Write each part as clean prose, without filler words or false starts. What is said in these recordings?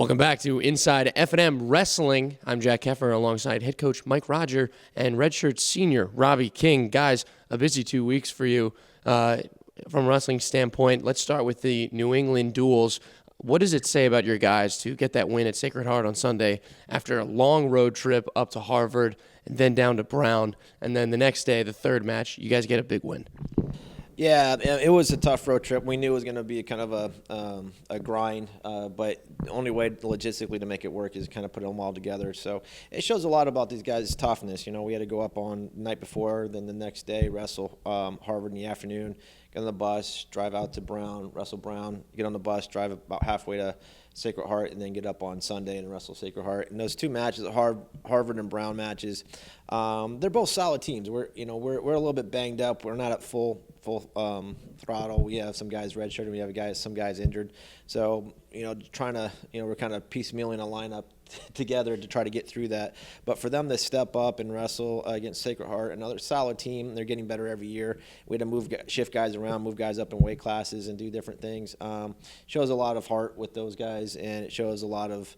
Welcome back to Inside F&M Wrestling. I'm Jack Keffer alongside head coach Mike Roger and redshirt senior Robbie King. Guys, a busy 2 weeks for you from a wrestling standpoint. Let's start with the New England duels. What does it say about your guys to get that win at Sacred Heart on Sunday after a long road trip up to Harvard and then down to Brown, and then the next day, the third match, you guys get a big win? Yeah, it was a tough road trip. We knew it was going to be kind of a grind, but the only way logistically to make it work is kind of put them all together. So it shows a lot about these guys' toughness. You know, we had to go up on the night before, then the next day wrestle Harvard in the afternoon, get on the bus, drive out to Brown, wrestle Brown, get on the bus, drive about halfway to Sacred Heart, and then get up on Sunday and wrestle Sacred Heart. And those two matches, Harvard and Brown matches, they're both solid teams. We're a little bit banged up. We're not at full throttle. We have some guys redshirted. We have some guys injured. So we're kind of piecemealing a lineup together to try to get through that. But for them to step up and wrestle against Sacred Heart, another solid team, they're getting better every year. We had to shift guys around, move guys up in weight classes, and do different things. Shows a lot of heart with those guys, and it shows a lot of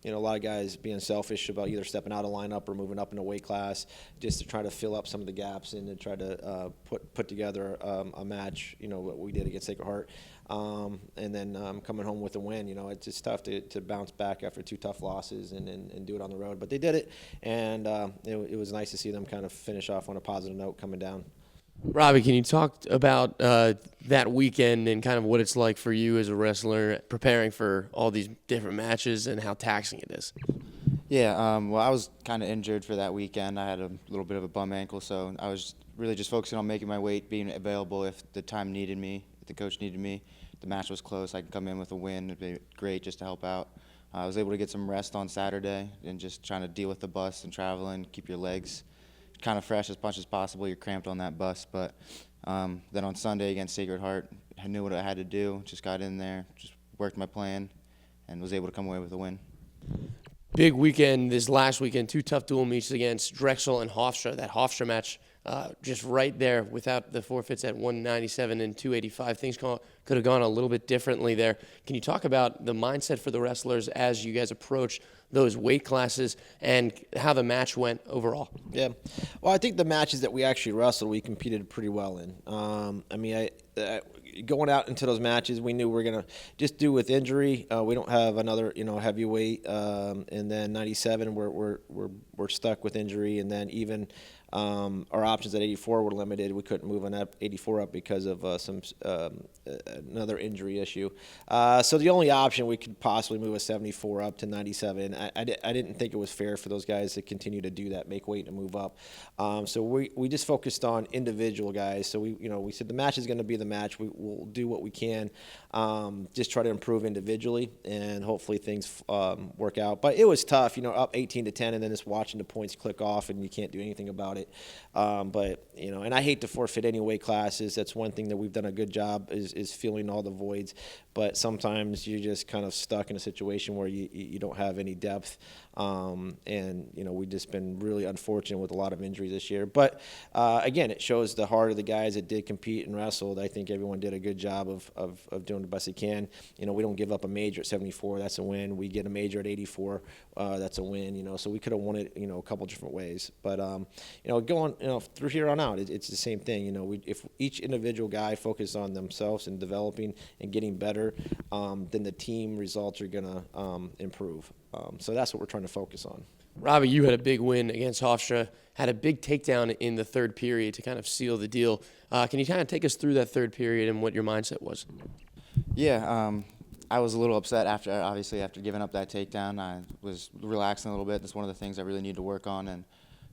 a lot of guys being selfish about either stepping out of lineup or moving up in a weight class just to try to fill up some of the gaps and to try to put together a match, what we did against Sacred Heart. And then coming home with a win, it's just tough to bounce back after two tough losses and do it on the road. But they did it, and it was nice to see them kind of finish off on a positive note coming down. Robbie, can you talk about that weekend and kind of what it's like for you as a wrestler preparing for all these different matches and how taxing it is? Yeah, well, I was kind of injured for that weekend. I had a little bit of a bum ankle, so I was really just focusing on making my weight, being available if the time needed me, if the coach needed me. The match was close. I could come in with a win. It'd be great just to help out. I was able to get some rest on Saturday and just trying to deal with the bus and traveling, keep your legs kind of fresh as much as possible. You're cramped on that bus, but then on Sunday against Sacred Heart, I knew what I had to do, just got in there, just worked my plan, and was able to come away with a win. Big weekend this last weekend, two tough dual meets against Drexel and Hofstra. That Hofstra match just right there without the forfeits at 197 and 285. Things could have gone a little bit differently there. Can you talk about the mindset for the wrestlers as you guys approach those weight classes and how the match went overall? Yeah. Well, I think the matches that we actually wrestled, we competed pretty well in. Going out into those matches, we knew we were going to just do with injury. We don't have another, heavyweight, and then 97, we're stuck with injury, and then even our options at 84 were limited. We couldn't move on 84 up because of another injury issue. So the only option we could possibly move a 74 up to 97. I didn't think it was fair for those guys to continue to do that, make weight and move up. So we just focused on individual guys. So we said the match is going to be the match. We'll do what we can, just try to improve individually, and hopefully things work out. But it was tough, up 18-10, and then just watching the points click off, and you can't do anything about it. And I hate to forfeit any weight classes. That's one thing that we've done a good job is filling all the voids. But sometimes you're just kind of stuck in a situation where you don't have any depth. We've just been really unfortunate with a lot of injuries this year. But again, it shows the heart of the guys that did compete and wrestled. I think everyone did a good job of doing the best they can. We don't give up a major at 74. That's a win. We get a major at 84. That's a win. So we could have won it, a couple different ways. But going through here on out, it's the same thing. If each individual guy focuses on themselves and developing and getting better, then the team results are going to improve. So that's what we're trying to focus on. Robbie, you had a big win against Hofstra, had a big takedown in the third period to kind of seal the deal. Can you kind of take us through that third period and what your mindset was? Yeah, I was a little upset after giving up that takedown. I was relaxing a little bit. That's one of the things I really need to work on, and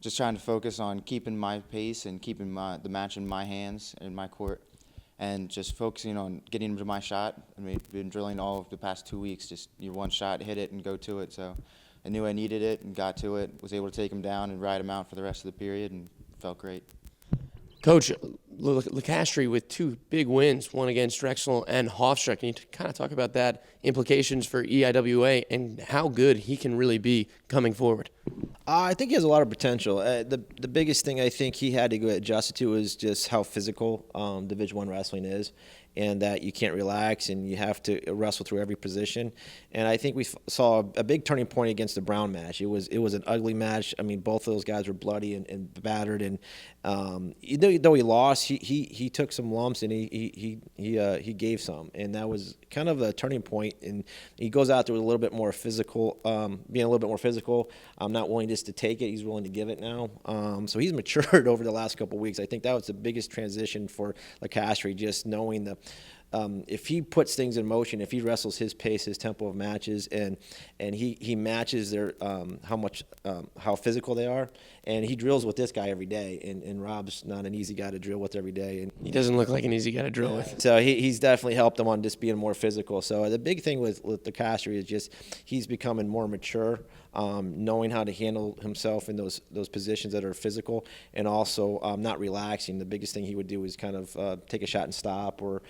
just trying to focus on keeping my pace and keeping the match in my hands and in my court, and just focusing on getting into my shot. We've been drilling all of the past 2 weeks, just one shot, hit it, and go to it. So I knew I needed it and got to it, was able to take him down and ride him out for the rest of the period, and felt great. Coach, LeCastri with two big wins, one against Drexel and Hofstra. Can you kind of talk about that, implications for EIWA, and how good he can really be coming forward? I think he has a lot of potential. The biggest thing I think he had to get adjusted to is just how physical Division I wrestling is, and that you can't relax and you have to wrestle through every position. And I think we saw a big turning point against the Brown match. It was an ugly match. I mean, both of those guys were bloody and battered. And though he lost, he took some lumps and he gave some, and that was kind of a turning point. And he goes out there with a little bit more physical, being a little bit more physical. Not willing just to take it. He's willing to give it now. So he's matured over the last couple of weeks. I think that was the biggest transition for Lacastri, just knowing if he puts things in motion, if he wrestles his pace, his tempo of matches, and he matches their how physical they are, and he drills with this guy every day, and Rob's not an easy guy to drill with every day. And He doesn't look like an easy guy to drill with. so he's definitely helped him on just being more physical. So the big thing with the Castry is just he's becoming more mature, knowing how to handle himself in those positions that are physical, and also not relaxing. The biggest thing he would do is kind of take a shot and stop, or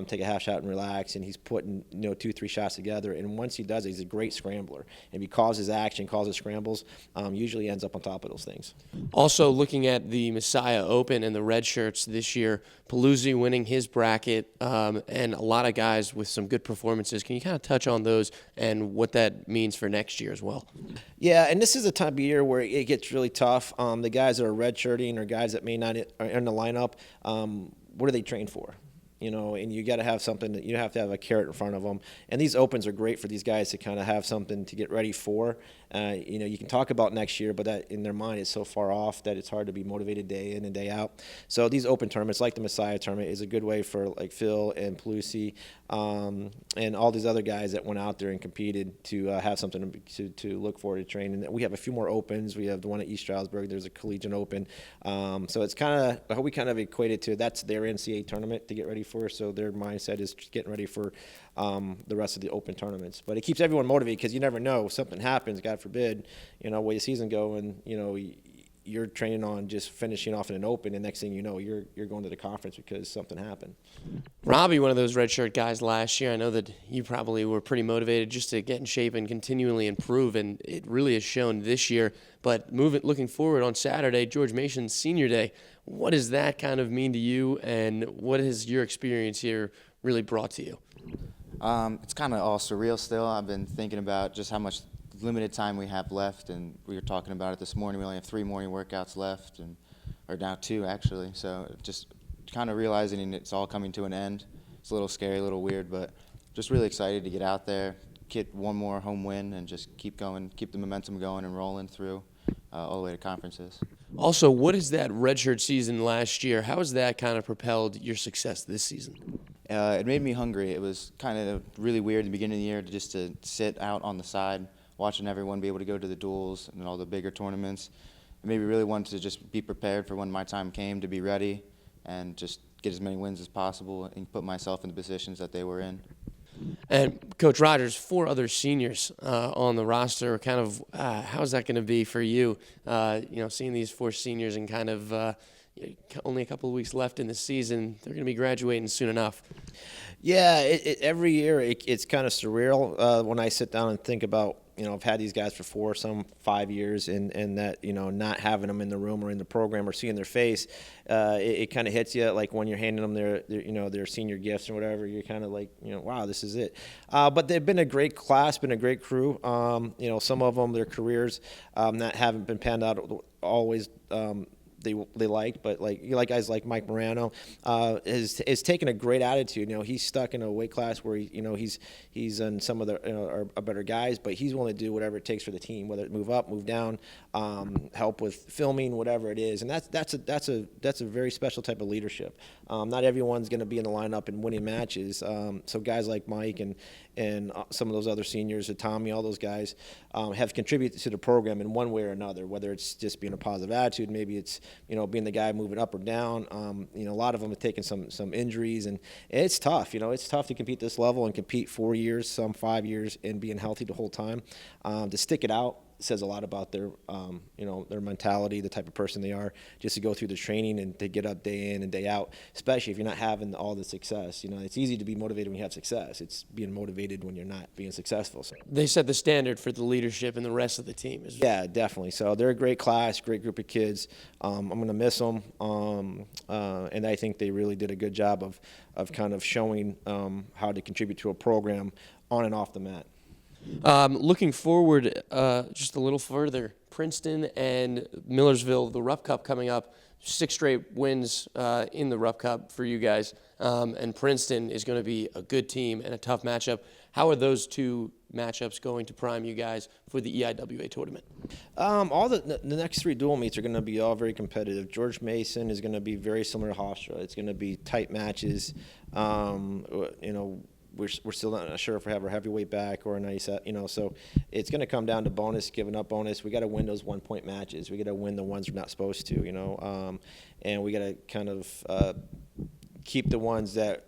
take a half shot and relax, and he's putting 2-3 shots together. And once he does it, he's a great scrambler. And because his action causes scrambles, usually ends up on top of those things. Also, looking at the Messiah Open and the red shirts this year, Paluzzi winning his bracket, and a lot of guys with some good performances. Can you kind of touch on those and what that means for next year as well? Yeah, and this is a time of year where it gets really tough. The guys that are redshirting or guys that may not are in the lineup, what do they train for? And you got to have something that you have to have a carrot in front of them. And these opens are great for these guys to kind of have something to get ready for. You can talk about next year, but that in their mind is so far off that it's hard to be motivated day in and day out. So these open tournaments, like the Messiah tournament, is a good way for like Phil and Pelusi and all these other guys that went out there and competed to have something to look forward to train. And we have a few more opens. We have the one at East Stroudsburg. There's a collegiate open. So it's kind of, we kind of equate it to that's their NCAA tournament to get ready for. So their mindset is getting ready for the rest of the open tournaments. But it keeps everyone motivated because you never know. Something happens, God forbid, way the season go, and, you're training on just finishing off in an open, and next thing you know, you're going to the conference because something happened. Robbie, one of those redshirt guys last year, I know that you probably were pretty motivated just to get in shape and continually improve, and it really has shown this year. But looking forward on Saturday, George Mason's Senior Day, what does that kind of mean to you, and what has your experience here really brought to you? It's kind of all surreal still. I've been thinking about just how much limited time we have left, and we were talking about it this morning. We only have 3 morning workouts left, or now 2 actually. So just kind of realizing it's all coming to an end. It's a little scary, a little weird, but just really excited to get out there, get one more home win, and just keep going, keep the momentum going and rolling through all the way to conferences. Also, what is that redshirt season last year? How has that kind of propelled your success this season? It made me hungry. It was kind of really weird at the beginning of the year to sit out on the side, watching everyone be able to go to the duels and all the bigger tournaments. It made me really want to just be prepared for when my time came, to be ready and just get as many wins as possible and put myself in the positions that they were in. And Coach Rogers, 4 other seniors on the roster. Kind of, how's that going to be for you? Seeing these 4 seniors and kind of only a couple of weeks left in the season, they're going to be graduating soon enough. Yeah, every year it's kind of surreal when I sit down and think about, I've had these guys for 5 years, and that, not having them in the room or in the program or seeing their face, it kind of hits you like when you're handing them their senior gifts or whatever. You're kind of like, wow, this is it. But they've been a great class, been a great crew. Some of them, their careers that haven't been panned out always. They liked, but like guys like Mike Morano has taken a great attitude. He's stuck in a weight class where he's in some of the are better guys, but he's willing to do whatever it takes for the team, whether it move up, move down, help with filming, whatever it is, and that's a very special type of leadership. Not everyone's going to be in the lineup and winning matches. So guys like Mike and some of those other seniors, Tommy, all those guys have contributed to the program in one way or another, whether it's just being a positive attitude, maybe it's being the guy moving up or down. A lot of them have taken some injuries, and it's tough. It's tough to compete this level and compete 4 years, some 5 years, and being healthy the whole time. To stick it out says a lot about their, their mentality, the type of person they are, just to go through the training and to get up day in and day out, especially if you're not having all the success. It's easy to be motivated when you have success. It's being motivated when you're not being successful. So. They set the standard for the leadership and the rest of the team. Yeah, definitely. So they're a great class, great group of kids. I'm going to miss them, and I think they really did a good job of kind of showing how to contribute to a program on and off the mat. Looking forward just a little further, Princeton and Millersville, the Rupp Cup coming up, 6 straight wins in the Rupp Cup for you guys, and Princeton is going to be a good team and a tough matchup. How are those two matchups going to prime you guys for the EIWA tournament? All the next 3 dual meets are going to be all very competitive. George Mason is going to be very similar to Hofstra. It's going to be tight matches. We're still not sure if we have our heavyweight back or a 97, so it's going to come down to bonus, giving up bonus. We got to win those 1-point matches. We got to win the ones we're not supposed to, and we got to kind of keep the ones that,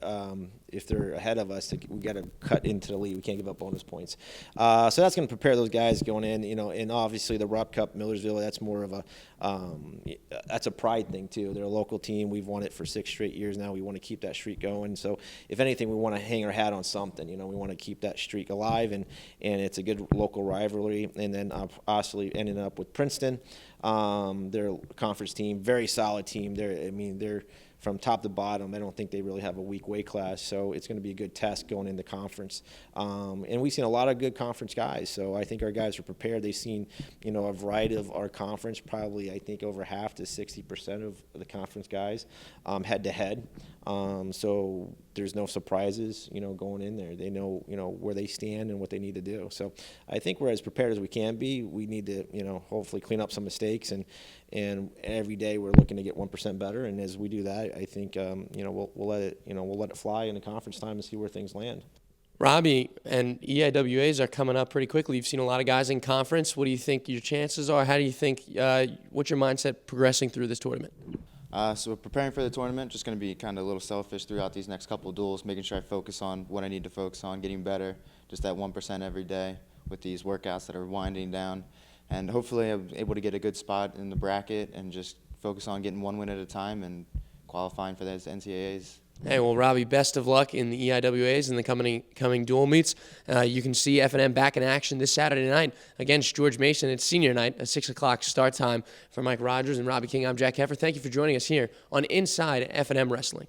if they're ahead of us, we got to cut into the lead. We can't give up bonus points. So that's going to prepare those guys going in, and obviously the Rupp Cup, Millersville, that's more of that's a pride thing too. They're a local team. We've won it for 6 straight years now. We want to keep that streak going. So if anything, we want to hang our hat on something. We want to keep that streak alive, and it's a good local rivalry. And then obviously ending up with Princeton, they're a conference team, very solid team. They're from top to bottom. I don't think they really have a weak weight class, so it's going to be a good test going into conference. And we've seen a lot of good conference guys, so I think our guys are prepared. They've seen, a variety of our conference, probably I think over half to 60% of the conference guys head to head. So there's no surprises, going in there. They know, where they stand and what they need to do. So I think we're as prepared as we can be. We need to, hopefully clean up some mistakes, and every day we're looking to get 1% better. And as we do that, I think, we'll let it fly in the conference time and see where things land. Robbie, and EIWAs are coming up pretty quickly. You've seen a lot of guys in conference. What do you think your chances are? How do you think, what's your mindset progressing through this tournament? So we're preparing for the tournament, just going to be kind of a little selfish throughout these next couple of duels, making sure I focus on what I need to focus on, getting better, just that 1% every day with these workouts that are winding down. And hopefully I'm able to get a good spot in the bracket and just focus on getting 1 win at a time and qualifying for those NCAAs. Hey, well, Robbie, best of luck in the EIWAs and the coming dual meets. You can see F&M back in action this Saturday night against George Mason. It's senior night, a 6 o'clock start time. For Mike Rogers and Robbie King, I'm Jack Heffer. Thank you for joining us here on Inside F&M Wrestling.